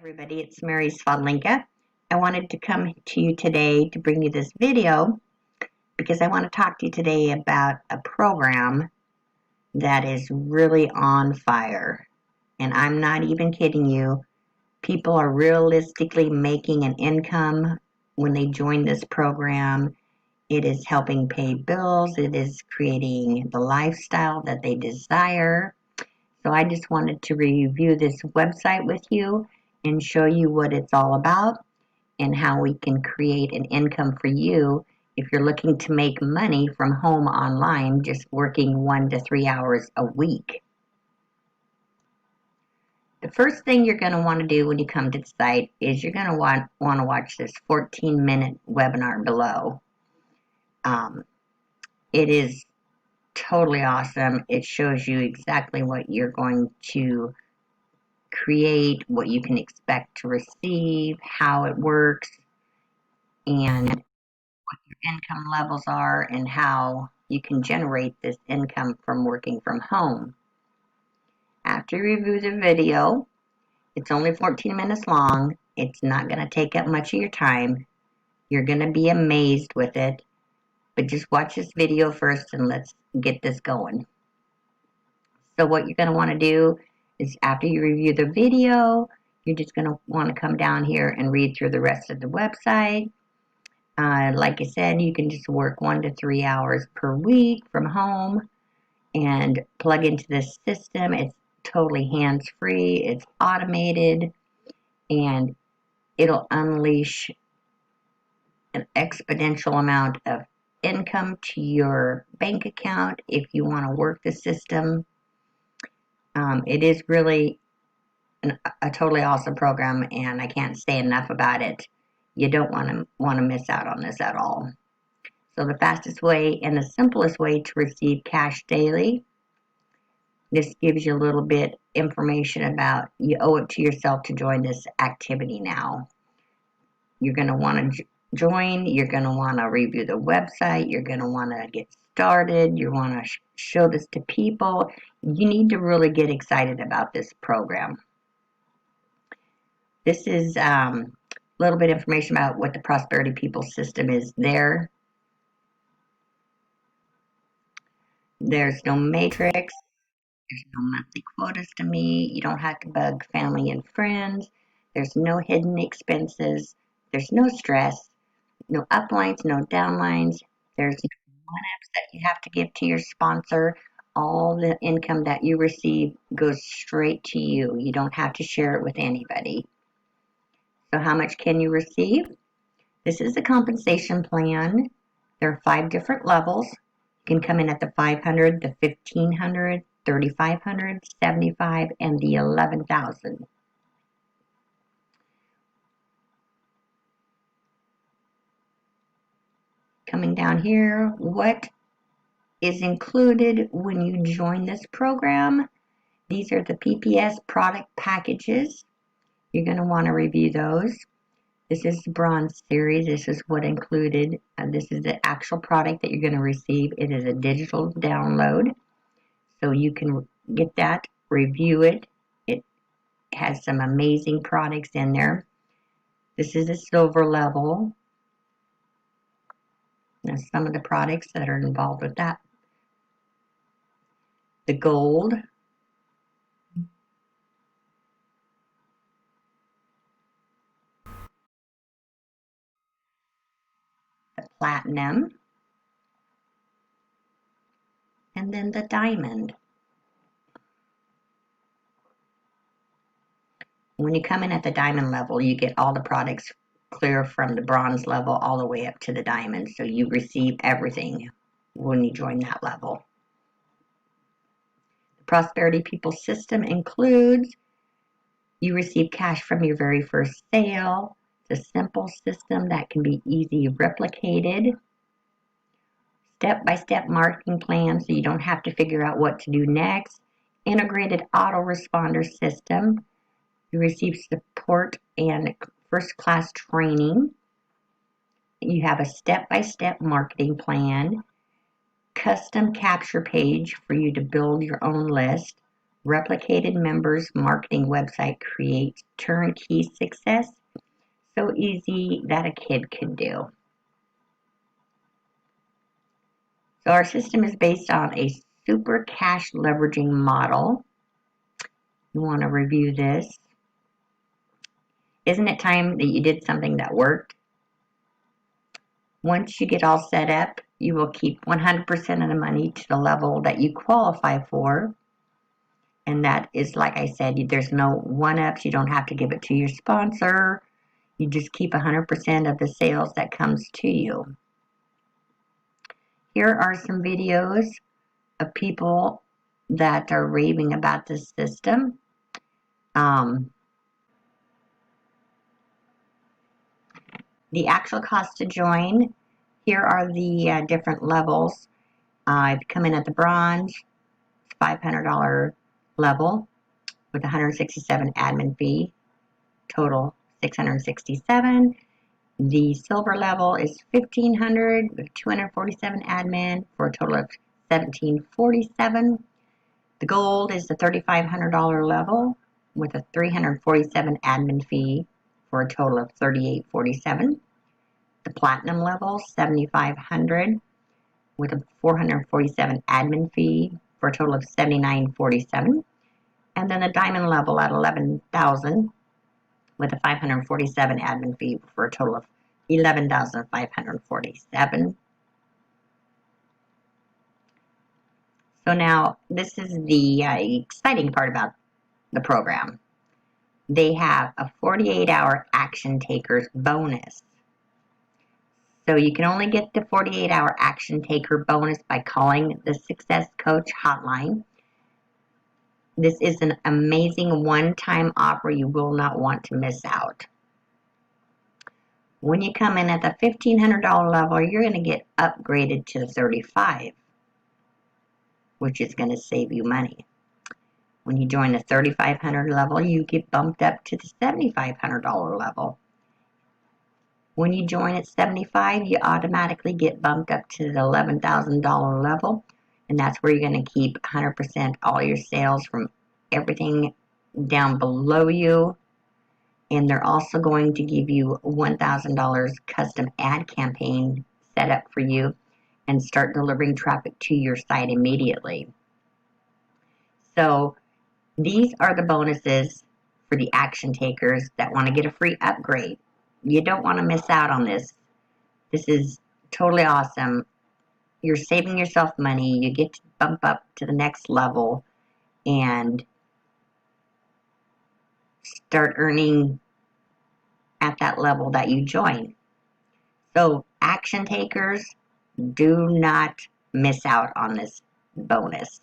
everybody, it's Mary Svajdlenka. I wanted to come to you today to bring you this video because I want to talk to you today about a program that is really on fire. And I'm not even kidding you. People are realistically making an income when they join this program. It is helping pay bills. It is creating the lifestyle that they desire. So I just wanted to review this website with you and show you what it's all about and how we can create an income for you if you're looking to make money from home online, just working 1 to 3 hours a week. The first thing you're going to want to do when you come to the site is you're going to want to watch this 14-minute webinar below. It is totally awesome. It shows you exactly what you're going to create, what you can expect to receive, how it works, and what your income levels are, and how you can generate this income from working from home. After you review the video, it's only 14 minutes long. It's not going to take up much of your time. You're going to be amazed with it. But just watch this video first and let's get this going. So what you're going to want to do is after you review the video, you're just going to want to come down here and read through the rest of the website. Like I said, you can just work 1 to 3 hours per week from home and plug into this system. It's totally hands-free, it's automated, and it'll unleash an exponential amount of income to your bank account if you want to work the system. It is really a totally awesome program, and I can't say enough about it. You don't want to miss out on this at all. So the fastest way and the simplest way to receive cash daily, this gives you a little bit information about you owe it to yourself to join this activity now. You're going to want to join. You're going to want to review the website. You're going to want to get started. You want to show this to people. You need to really get excited about this program. This is a little bit of information about what the Prosperity People system is there. There's no matrix. There's no monthly quotas to meet. You don't have to bug family and friends. There's no hidden expenses. There's no stress. No uplines, no downlines. There's no one-ups that you have to give to your sponsor. All the income that you receive goes straight to you. You don't have to share it with anybody. So how much can you receive? This is the compensation plan. There are 5 different levels. You can come in at the 500, the 1500, 3500, 75, and the 11,000. Coming down here, what is included when you join this program? These are the PPS product packages. You're going to want to review those. This is the Bronze Series. This is what included. This is the actual product that you're going to receive. It is a digital download. So you can get that, review it. It has some amazing products in there. This is a silver level. Now some of the products that are involved with that. The gold. The platinum. And then the diamond. When you come in at the diamond level, you get all the products clear from the bronze level all the way up to the diamond. So you receive everything when you join that level. The Prosperity People system includes you receive cash from your very first sale. It's a simple system that can be easily replicated. Step-by-step marketing plan so you don't have to figure out what to do next. Integrated autoresponder system. You receive support and first-class training. You have a step-by-step marketing plan. Custom capture page for you to build your own list. Replicated members marketing website creates turnkey success. So easy that a kid could do. So our system is based on a super cash leveraging model. You want to review this. Isn't it time that you did something that worked? Once you get all set up, you will keep 100% of the money to the level that you qualify for. And that is, like I said, there's no one-ups. You don't have to give it to your sponsor. You just keep 100% of the sales that comes to you. Here are some videos of people that are raving about this system. The actual cost to join, here are the different levels. If you come in at the bronze, $500 level with 167 admin fee, total 667. The silver level is 1500 with 247 admin for a total of 1747. The gold is the $3,500 level with a 347 admin fee for a total of 3847. The platinum level 7500 with a 447 admin fee for a total of 7947. And then the diamond level at 11,000 with a 547 admin fee for a total of 11,547. So now this is the exciting part about the program. They have a 48-hour action takers bonus. So you can only get the 48-hour action taker bonus by calling the Success Coach hotline. This is an amazing one-time offer you will not want to miss out. When you come in at the $1,500 level, you're going to get upgraded to the 35, which is going to save you money. When you join the 3,500 level, you get bumped up to the $7,500 level. When you join at 75, you automatically get bumped up to the $11,000 level, and that's where you're going to keep 100% all your sales from everything down below you. And they're also going to give you $1,000 custom ad campaign set up for you and start delivering traffic to your site immediately. So these are the bonuses for the action takers that want to get a free upgrade. You don't want to miss out on this. This is totally awesome. You're saving yourself money. You get to bump up to the next level and start earning at that level that you join. So action takers, do not miss out on this bonus.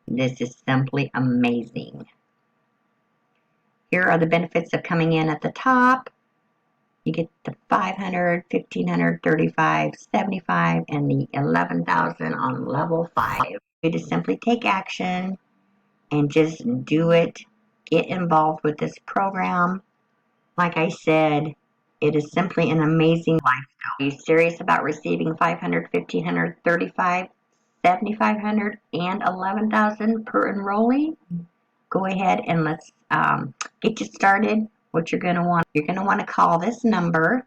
This is simply amazing. Here are the benefits of coming in at the top. You get the 500, 1,500, 35, 75, and the 11,000 on level 5. You just simply take action and just do it. Get involved with this program. Like I said, it is simply an amazing lifestyle. Are you serious about receiving 500, 1,500, 35, 7,500, and 11,000 per enrollee? Go ahead and let's get you started. What you're going to want to call this number,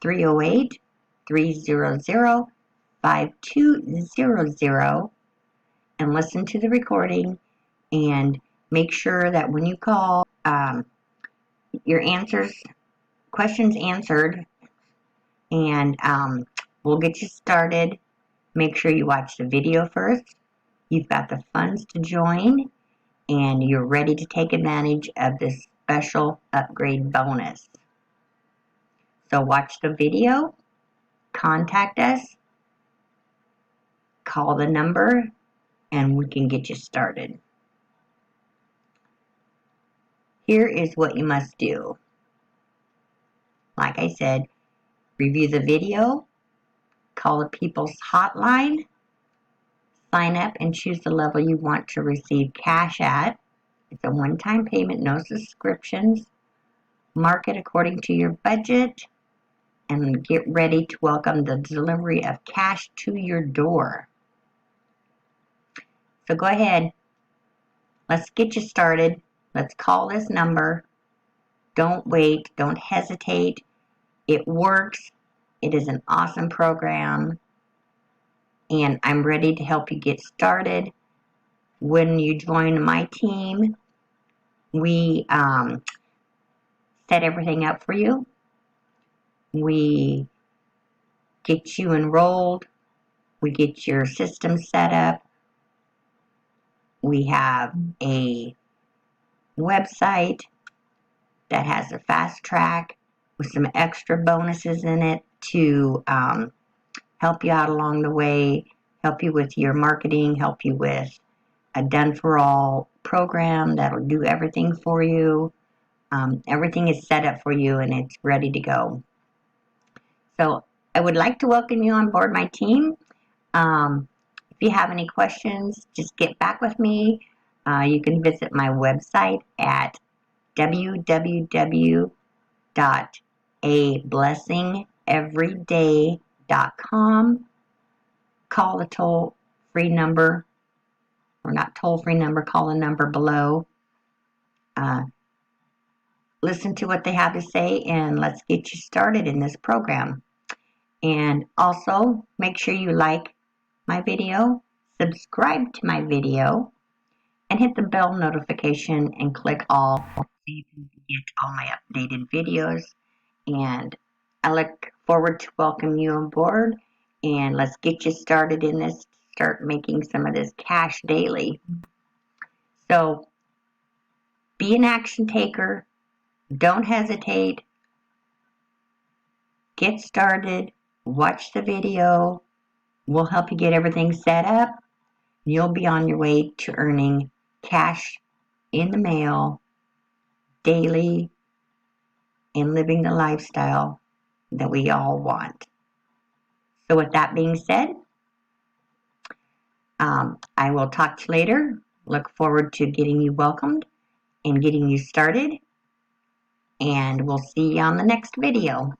308-300-5200, and listen to the recording, and make sure that when you call, your questions answered, and we'll get you started. Make sure you watch the video first. You've got the funds to join, and you're ready to take advantage of this special upgrade bonus. So watch the video, contact us, call the number, and we can get you started. Here is what you must do. Like I said, review the video, call the people's hotline, sign up and choose the level you want to receive cash at. It's a one-time payment, no subscriptions. Market according to your budget, and get ready to welcome the delivery of cash to your door. So go ahead, Let's get you started. Let's call this number. Don't wait. Don't hesitate. It works. It is an awesome program. And I'm ready to help you get started. When you join my team, we set everything up for you. We get you enrolled. We get your system set up. We have a website that has a fast track with some extra bonuses in it to help you out along the way, help you with your marketing, help you with a done-for-all program that'll do everything for you. Everything is set up for you and it's ready to go. So I would like to welcome you on board my team. If you have any questions, just get back with me. You can visit my website at www.ablessingeveryday.com. Call the toll-free number, or not toll-free number, call the number below. Listen to what they have to say, and let's get you started in this program. And also, make sure you like my video, subscribe to my video, and hit the bell notification and click all so you can get all my updated videos. And I look forward to welcoming you on board, and let's get you started in this, start making some of this cash daily. So be an action taker, don't hesitate, get started, watch the video, we'll help you get everything set up. You'll be on your way to earning cash in the mail daily and living the lifestyle that we all want. So with that being said, I will talk to you later. Look forward to getting you welcomed and getting you started. And we'll see you on the next video.